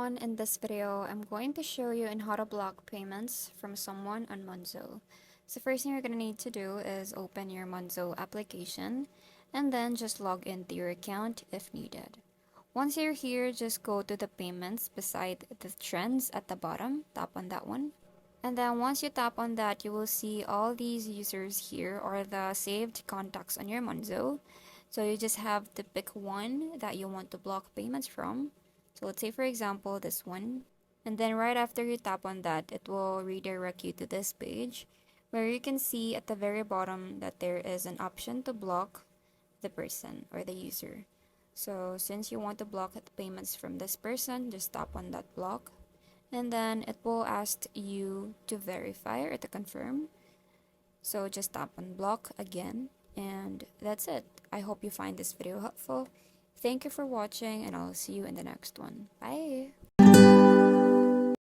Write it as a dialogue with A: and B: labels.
A: everyone, in this video I'm going to show you on how to block payments from someone on Monzo. So first thing you're going to need to do is open your Monzo application and then just log into your account if needed. Once you're here, just go to the payments beside the trends at the bottom, tap on that one. And then once you tap on that, you will see all these users here or the saved contacts on your Monzo. So you just have to pick one that you want to block payments from. So let's say for example this one. And then right after you tap on that, it will redirect you to this page where you can see at the very bottom that there is an option to block the person or the user. So since you want to block the payments from this person, just tap on that block. And then it will ask you to verify or to confirm. So just tap on block again, and that's it. I hope you find this video helpful. Thank you for watching, and I'll see you in the next one. Bye!